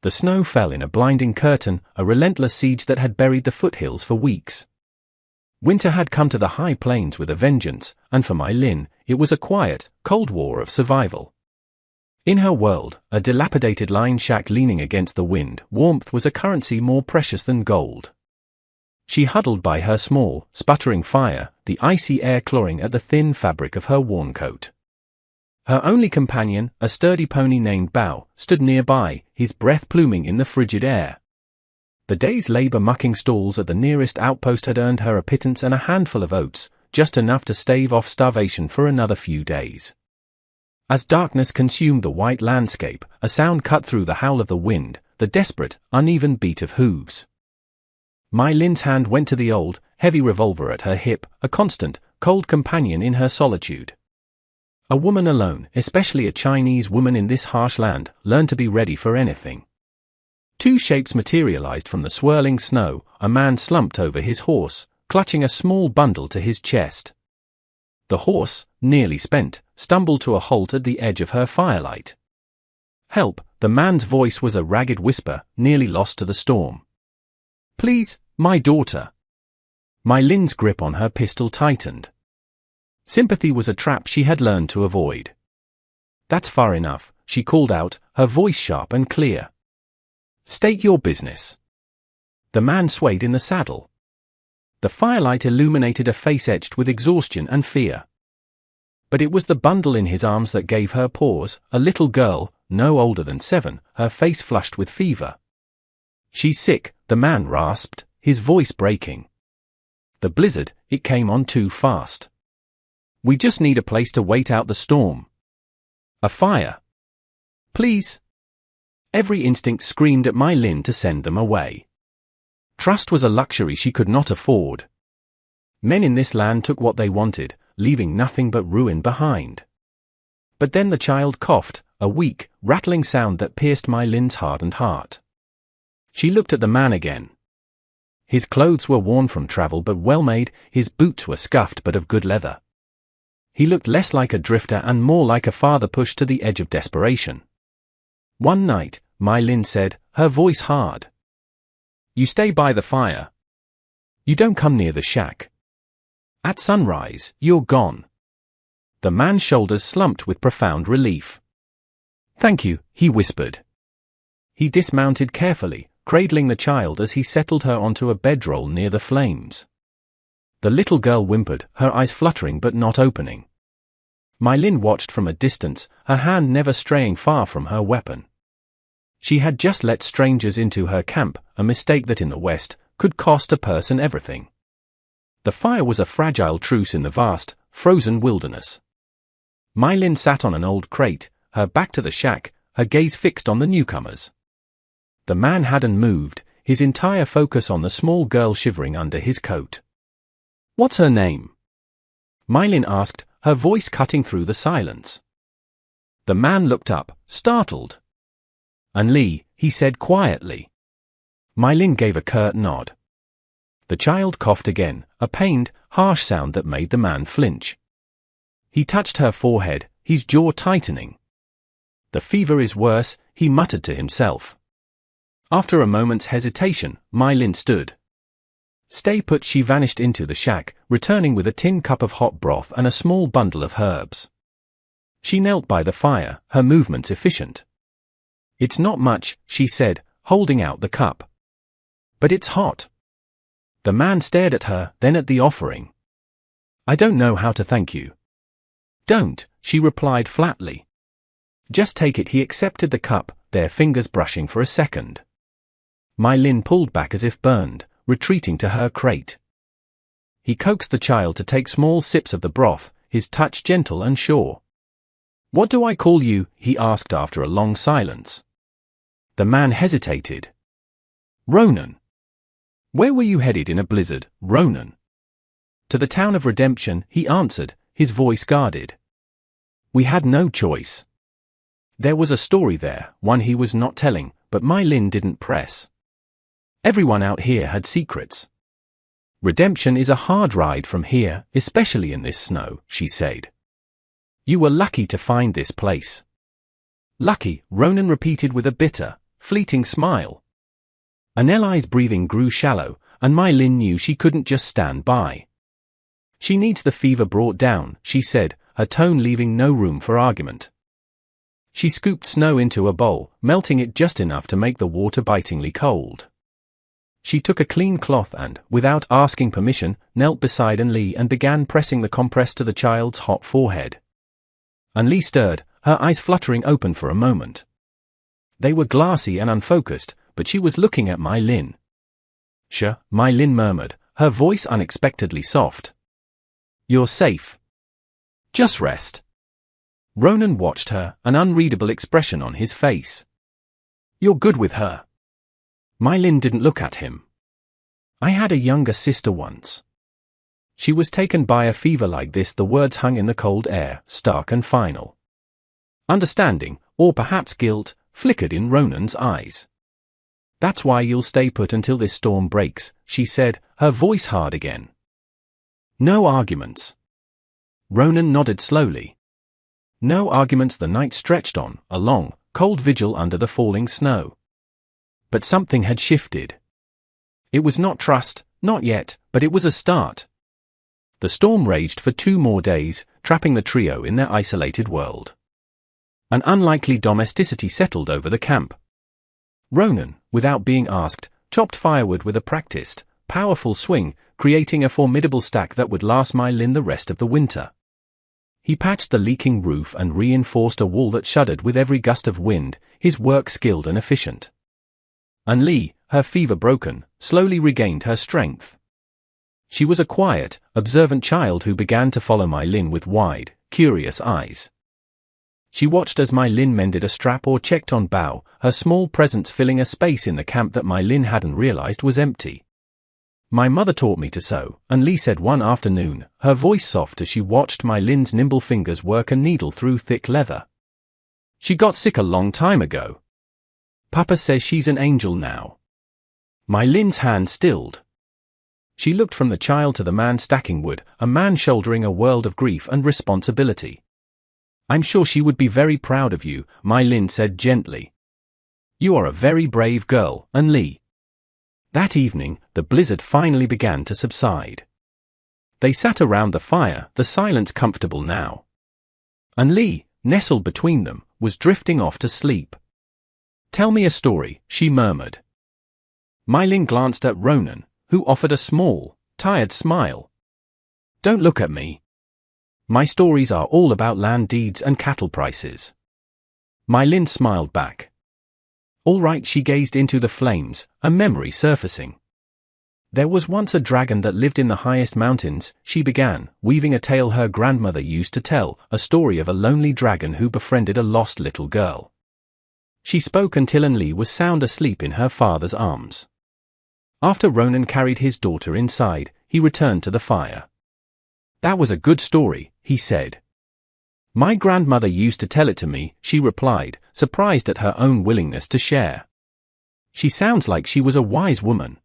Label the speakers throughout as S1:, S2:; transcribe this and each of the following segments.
S1: The snow fell in a blinding curtain, a relentless siege that had buried the foothills for weeks. Winter had come to the high plains with a vengeance, and for Mai Lin, it was a quiet, cold war of survival. In her world, a dilapidated line shack leaning against the wind, warmth was a currency more precious than gold. She huddled by her small, sputtering fire, the icy air clawing at the thin fabric of her worn coat. Her only companion, a sturdy pony named Bao, stood nearby, his breath pluming in the frigid air. The day's labor mucking stalls at the nearest outpost had earned her a pittance and a handful of oats, just enough to stave off starvation for another few days. As darkness consumed the white landscape, a sound cut through the howl of the wind, the desperate, uneven beat of hooves. Mai Lin's hand went to the old, heavy revolver at her hip, a constant, cold companion in her solitude. A woman alone, especially a Chinese woman in this harsh land, learned to be ready for anything. Two shapes materialized from the swirling snow, a man slumped over his horse, clutching a small bundle to his chest. The horse, nearly spent, stumbled to a halt at the edge of her firelight. Help, the man's voice was a ragged whisper, nearly lost to the storm. Please, my daughter. Mai Lin's grip on her pistol tightened. Sympathy was a trap she had learned to avoid. That's far enough, she called out, her voice sharp and clear. State your business. The man swayed in the saddle. The firelight illuminated a face etched with exhaustion and fear. But it was the bundle in his arms that gave her pause, a little girl, no older than 7, her face flushed with fever. She's sick, the man rasped, his voice breaking. The blizzard, it came on too fast. We just need a place to wait out the storm. A fire. Please. Every instinct screamed at Mai Lin to send them away. Trust was a luxury she could not afford. Men in this land took what they wanted, leaving nothing but ruin behind. But then the child coughed, a weak, rattling sound that pierced Mai Lin's hardened heart. She looked at the man again. His clothes were worn from travel but well made, his boots were scuffed but of good leather. He looked less like a drifter and more like a father pushed to the edge of desperation. One night, Mai Lin said, her voice hard. You stay by the fire. You don't come near the shack. At sunrise, you're gone. The man's shoulders slumped with profound relief. Thank you, he whispered. He dismounted carefully, cradling the child as he settled her onto a bedroll near the flames. The little girl whimpered, her eyes fluttering but not opening. Mai Lin watched from a distance, her hand never straying far from her weapon. She had just let strangers into her camp, a mistake that in the West could cost a person everything. The fire was a fragile truce in the vast, frozen wilderness. Mai Lin sat on an old crate, her back to the shack, her gaze fixed on the newcomers. The man hadn't moved, his entire focus on the small girl shivering under his coat. What's her name? Mai Lin asked, her voice cutting through the silence. The man looked up, startled. "An Li," he said quietly. Mai Lin gave a curt nod. The child coughed again, a pained, harsh sound that made the man flinch. He touched her forehead, his jaw tightening. The fever is worse, he muttered to himself. After a moment's hesitation, Mai Lin stood. Stay put. She vanished into the shack, returning with a tin cup of hot broth and a small bundle of herbs. She knelt by the fire, her movements efficient. It's not much, she said, holding out the cup. But it's hot. The man stared at her, then at the offering. I don't know how to thank you. Don't, she replied flatly. Just take it. He accepted the cup, their fingers brushing for a second. Mai Lin pulled back as if burned, retreating to her crate. He coaxed the child to take small sips of the broth, his touch gentle and sure. What do I call you? He asked after a long silence. The man hesitated. Ronan. Where were you headed in a blizzard, Ronan? To the town of Redemption, he answered, his voice guarded. We had no choice. There was a story there, one he was not telling, but Mai Lin didn't press. Everyone out here had secrets. Redemption is a hard ride from here, especially in this snow, she said. You were lucky to find this place. Lucky, Ronan repeated with a bitter, fleeting smile. Anneli's breathing grew shallow, and my Lin knew she couldn't just stand by. She needs the fever brought down, she said, her tone leaving no room for argument. She scooped snow into a bowl, melting it just enough to make the water bitingly cold. She took a clean cloth and, without asking permission, knelt beside Anneli and began pressing the compress to the child's hot forehead. Anneli stirred, her eyes fluttering open for a moment. They were glassy and unfocused, but she was looking at my Lin. "Sure," my Lin murmured, her voice unexpectedly soft. "You're safe. Just rest." Ronan watched her, an unreadable expression on his face. "You're good with her." My Lin didn't look at him. "I had a younger sister once. She was taken by a fever like this." The words hung in the cold air, stark and final. Understanding, or perhaps guilt, flickered in Ronan's eyes. "That's why you'll stay put until this storm breaks," she said, her voice hard again. "No arguments." Ronan nodded slowly. No arguments. The night stretched on, a long, cold vigil under the falling snow. But something had shifted. It was not trust, not yet, but it was a start. The storm raged for 2 more days, trapping the trio in their isolated world. An unlikely domesticity settled over the camp. Ronan, without being asked, chopped firewood with a practiced, powerful swing, creating a formidable stack that would last my Lin the rest of the winter. He patched the leaking roof and reinforced a wall that shuddered with every gust of wind, his work skilled and efficient. Anneli, her fever broken, slowly regained her strength. She was a quiet, observant child who began to follow my Lin with wide, curious eyes. She watched as my Lin mended a strap or checked on bow, her small presence filling a space in the camp that my Lin hadn't realized was empty. "My mother taught me to sew," Anneli said one afternoon, her voice soft as she watched my Lin's nimble fingers work a needle through thick leather. "She got sick a long time ago. Papa says she's an angel now." My Lin's hand stilled. She looked from the child to the man stacking wood, a man shouldering a world of grief and responsibility. "I'm sure she would be very proud of you," my Lin said gently. "You are a very brave girl, Anneli." That evening, the blizzard finally began to subside. They sat around the fire, the silence comfortable now. Anneli, nestled between them, was drifting off to sleep. "Tell me a story," she murmured. My Lin glanced at Ronan, who offered a small, tired smile. "Don't look at me. My stories are all about land deeds and cattle prices." My Lin smiled back. "All right." She gazed into the flames, a memory surfacing. "There was once a dragon that lived in the highest mountains," she began, weaving a tale her grandmother used to tell, a story of a lonely dragon who befriended a lost little girl. She spoke until Anneli was sound asleep in her father's arms. After Ronan carried his daughter inside, he returned to the fire. "That was a good story," he said. "My grandmother used to tell it to me," she replied, surprised at her own willingness to share. "She sounds like she was a wise woman."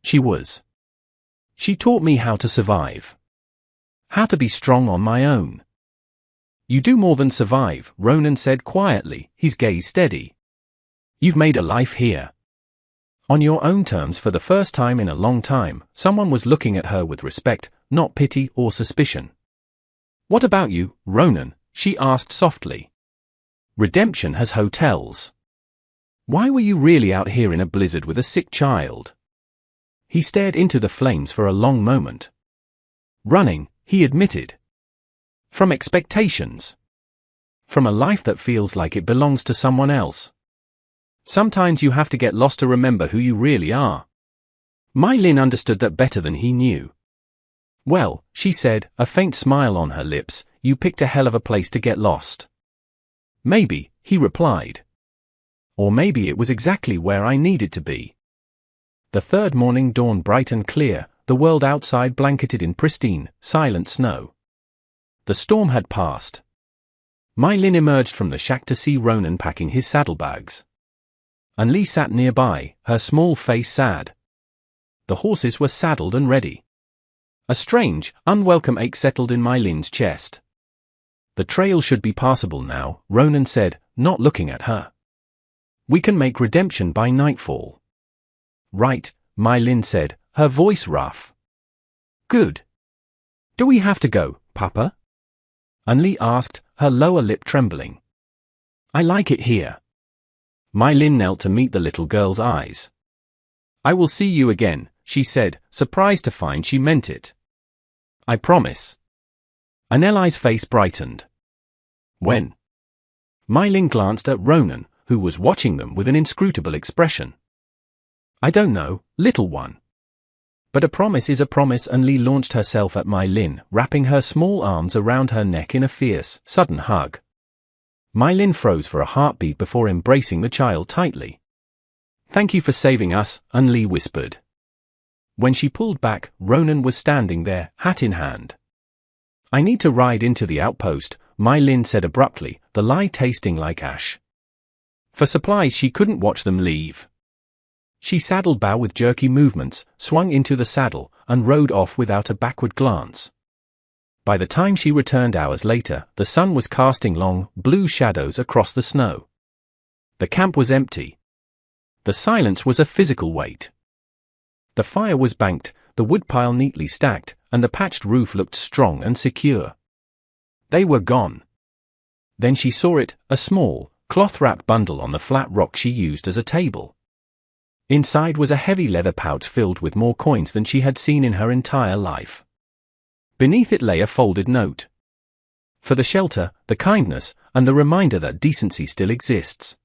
S1: She was. "She taught me how to survive. How to be strong on my own." "You do more than survive," Ronan said quietly, his gaze steady. "You've made a life here. On your own terms." For the first time in a long time, someone was looking at her with respect, not pity or suspicion. "What about you, Ronan?" she asked softly. "Redemption has hotels. Why were you really out here in a blizzard with a sick child?" He stared into the flames for a long moment. "Running," he admitted. "From expectations. From a life that feels like it belongs to someone else. Sometimes you have to get lost to remember who you really are." My Lin understood that better than he knew. "Well," she said, a faint smile on her lips, "you picked a hell of a place to get lost." "Maybe," he replied. "Or maybe it was exactly where I needed to be." The third morning dawned bright and clear, the world outside blanketed in pristine, silent snow. The storm had passed. My Lin emerged from the shack to see Ronan packing his saddlebags. Anneli sat nearby, her small face sad. The horses were saddled and ready. A strange, unwelcome ache settled in my Lin's chest. "The trail should be passable now," Ronan said, not looking at her. We can make redemption by nightfall. Right, My Lin said, her voice rough. Good. Do we have to go, Papa? Unli asked, her lower lip trembling. I like it here. My Lin knelt to meet the little girl's eyes. I will see you again, she said, surprised to find she meant it. I promise. Aneli's face brightened. When? My Lin glanced at Ronan, who was watching them with an inscrutable expression. I don't know, little one. But a promise is a promise. Anli launched herself at My Lin, wrapping her small arms around her neck in a fierce, sudden hug. My Lin froze for a heartbeat before embracing the child tightly. Thank you for saving us, Anli whispered. When she pulled back, Ronan was standing there, hat in hand. I need to ride into the outpost, My Lin said abruptly, the lie tasting like ash. For supplies she couldn't watch them leave. She saddled Bao with jerky movements, swung into the saddle, and rode off without a backward glance. By the time she returned hours later, the sun was casting long, blue shadows across the snow. The camp was empty. The silence was a physical weight. The fire was banked, the woodpile neatly stacked, and the patched roof looked strong and secure. They were gone. Then she saw it, a small, cloth-wrapped bundle on the flat rock she used as a table. Inside was a heavy leather pouch filled with more coins than she had seen in her entire life. Beneath it lay a folded note. For the shelter, the kindness, and the reminder that decency still exists.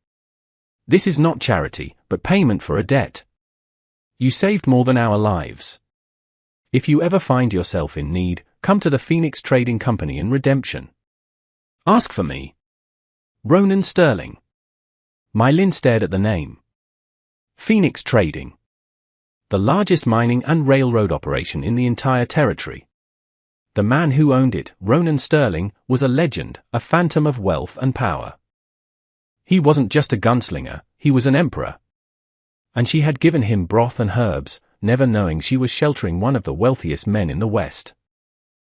S1: This is not charity, but payment for a debt. You saved more than our lives. If you ever find yourself in need, come to the Phoenix Trading Company in redemption. Ask for me. Ronan Sterling. My Lin stared at the name. Phoenix Trading. The largest mining and railroad operation in the entire territory. The man who owned it, Ronan Sterling, was a legend, a phantom of wealth and power. He wasn't just a gunslinger, he was an emperor. And she had given him broth and herbs, never knowing she was sheltering one of the wealthiest men in the West.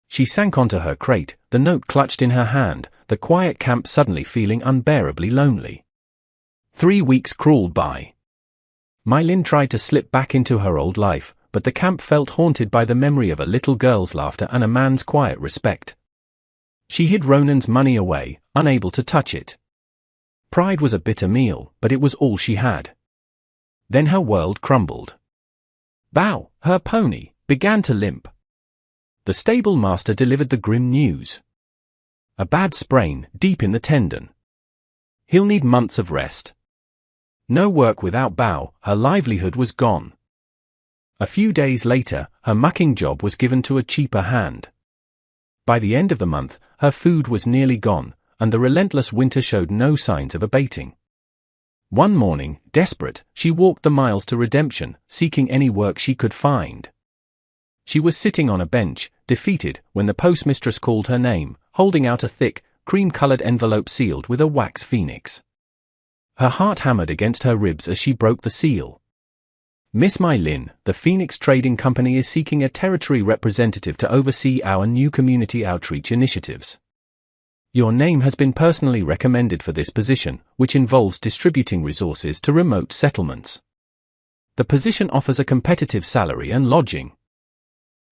S1: She sank onto her crate, the note clutched in her hand, the quiet camp suddenly feeling unbearably lonely. 3 weeks crawled by. My Lin tried to slip back into her old life, but the camp felt haunted by the memory of a little girl's laughter and a man's quiet respect. She hid Ronan's money away, unable to touch it. Pride was a bitter meal, but it was all she had. Then her world crumbled. Bao, her pony, began to limp. The stable master delivered the grim news. A bad sprain, deep in the tendon. He'll need months of rest. No work without Bao, her livelihood was gone. A few days later, her mucking job was given to a cheaper hand. By the end of the month, her food was nearly gone, and the relentless winter showed no signs of abating. One morning, desperate, she walked the miles to redemption, seeking any work she could find. She was sitting on a bench, defeated, when the postmistress called her name, holding out a thick, cream-colored envelope sealed with a wax phoenix. Her heart hammered against her ribs as she broke the seal. Miss My Lin, the Phoenix Trading Company is seeking a territory representative to oversee our new community outreach initiatives. Your name has been personally recommended for this position, which involves distributing resources to remote settlements. The position offers a competitive salary and lodging.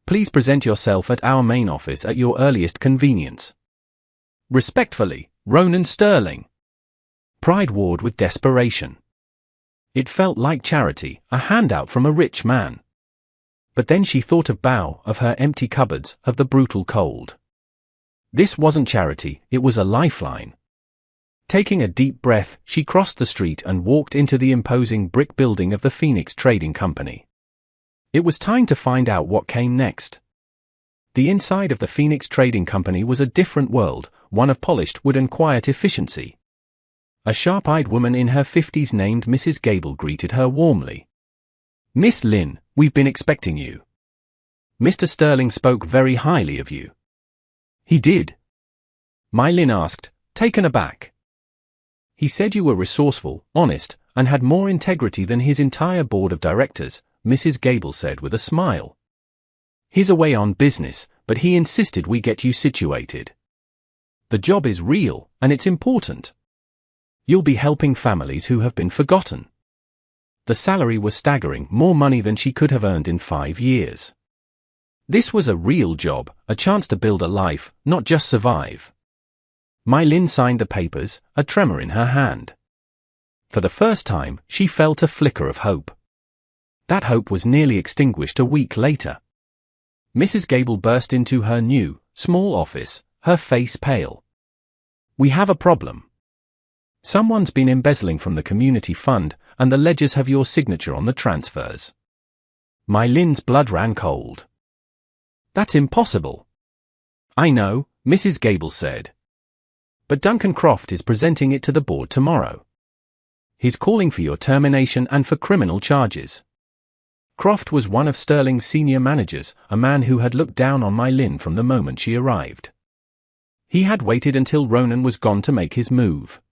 S1: Please present yourself at our main office at your earliest convenience. Respectfully, Ronan Sterling. Pride warred with desperation. It felt like charity, a handout from a rich man. But then she thought of Bao, of her empty cupboards, of the brutal cold. This wasn't charity, it was a lifeline. Taking a deep breath, she crossed the street and walked into the imposing brick building of the Phoenix Trading Company. It was time to find out what came next. The inside of the Phoenix Trading Company was a different world, one of polished wood and quiet efficiency. A sharp-eyed woman in her 50s named Mrs. Gable greeted her warmly. Miss Lin, we've been expecting you. Mr. Sterling spoke very highly of you. He did? My Lin asked, taken aback. He said you were resourceful, honest, and had more integrity than his entire board of directors, Mrs. Gable said with a smile. He's away on business, but he insisted we get you situated. The job is real, and it's important. You'll be helping families who have been forgotten. The salary was staggering, more money than she could have earned in 5 years. This was a real job, a chance to build a life, not just survive. My Lin signed the papers, a tremor in her hand. For the first time, she felt a flicker of hope. That hope was nearly extinguished a week later. Mrs. Gable burst into her new, small office, her face pale. "We have a problem. Someone's been embezzling from the community fund, and the ledgers have your signature on the transfers." My Lin's blood ran cold. "That's impossible." "I know," Mrs. Gable said. "But Duncan Croft is presenting it to the board tomorrow. He's calling for your termination and for criminal charges." Croft was one of Sterling's senior managers, a man who had looked down on My Lin from the moment she arrived. He had waited until Ronan was gone to make his move.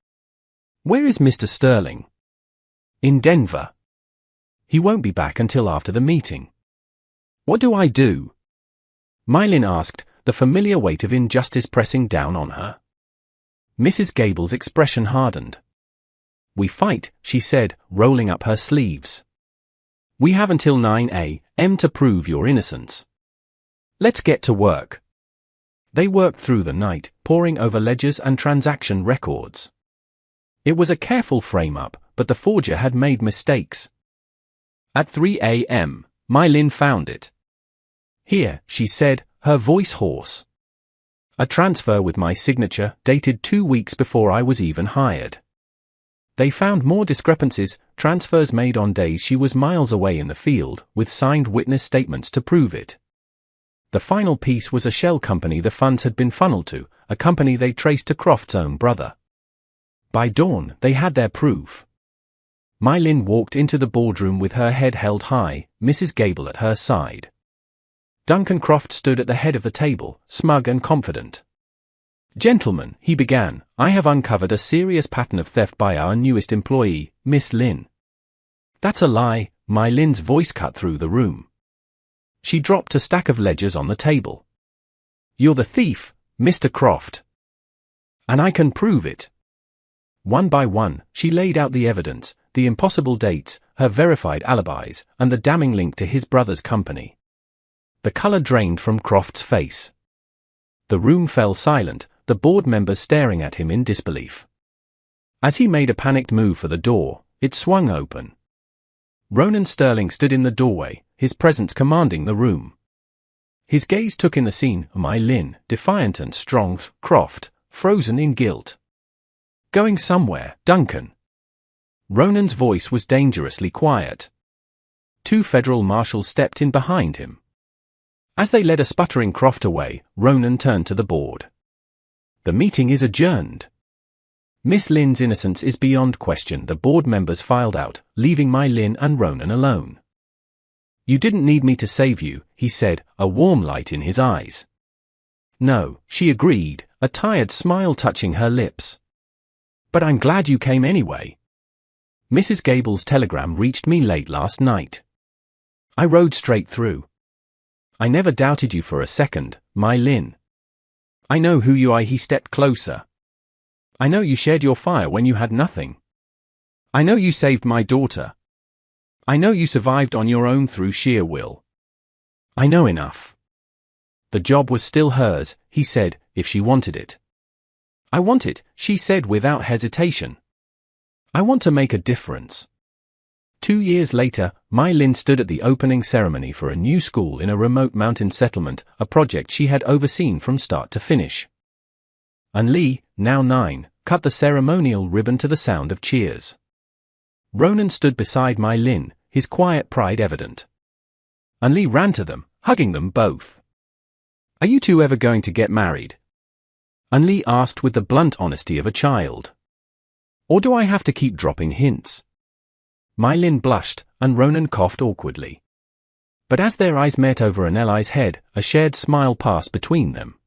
S1: "Where is Mr. Sterling?" "In Denver. He won't be back until after the meeting." "What do I do?" My Lin asked, the familiar weight of injustice pressing down on her. Mrs. Gable's expression hardened. "We fight," she said, rolling up her sleeves. "We have until 9 a.m. to prove your innocence. Let's get to work." They worked through the night, poring over ledgers and transaction records. It was a careful frame-up, but the forger had made mistakes. At 3 a.m., My Lin found it. "Here," she said, her voice hoarse. "A transfer with my signature, dated 2 weeks before I was even hired." They found more discrepancies, transfers made on days she was miles away in the field, with signed witness statements to prove it. The final piece was a shell company the funds had been funneled to, a company they traced to Croft's own brother. By dawn, they had their proof. My Lin walked into the boardroom with her head held high, Mrs. Gable at her side. Duncan Croft stood at the head of the table, smug and confident. "Gentlemen," he began, "I have uncovered a serious pattern of theft by our newest employee, Miss Lin." "That's a lie," My Lin's voice cut through the room. She dropped a stack of ledgers on the table. "You're the thief, Mr. Croft. And I can prove it." One by one, she laid out the evidence, the impossible dates, her verified alibis, and the damning link to his brother's company. The color drained from Croft's face. The room fell silent, the board members staring at him in disbelief. As he made a panicked move for the door, it swung open. Ronan Sterling stood in the doorway, his presence commanding the room. His gaze took in the scene, My Lin, defiant and strong, Croft, frozen in guilt. "Going somewhere, Duncan." Ronan's voice was dangerously quiet. 2 federal marshals stepped in behind him. As they led a sputtering Croft away, Ronan turned to the board. "The meeting is adjourned." "Miss Lin's innocence is beyond question," the board members filed out, leaving My Lin and Ronan alone. "You didn't need me to save you," he said, a warm light in his eyes. "No," she agreed, a tired smile touching her lips. "But I'm glad you came anyway. Mrs. Gable's telegram reached me late last night. I rode straight through. I never doubted you for a second, My Lin. I know who you are." He stepped closer. "I know you shared your fire when you had nothing. I know you saved my daughter. I know you survived on your own through sheer will. I know enough." The job was still hers, he said, if she wanted it. "I want it," she said without hesitation. "I want to make a difference." 2 years later, My Lin stood at the opening ceremony for a new school in a remote mountain settlement, a project she had overseen from start to finish. And Lee, now 9, cut the ceremonial ribbon to the sound of cheers. Ronan stood beside My Lin, his quiet pride evident. And Lee ran to them, hugging them both. "Are you two ever going to get married?" And Lee asked with the blunt honesty of a child. "Or do I have to keep dropping hints?" My Lin blushed, and Ronan coughed awkwardly. But as their eyes met over Anneli's head, a shared smile passed between them.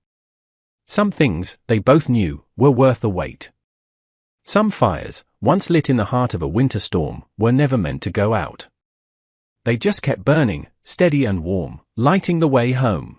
S1: Some things, they both knew, were worth the wait. Some fires, once lit in the heart of a winter storm, were never meant to go out. They just kept burning, steady and warm, lighting the way home.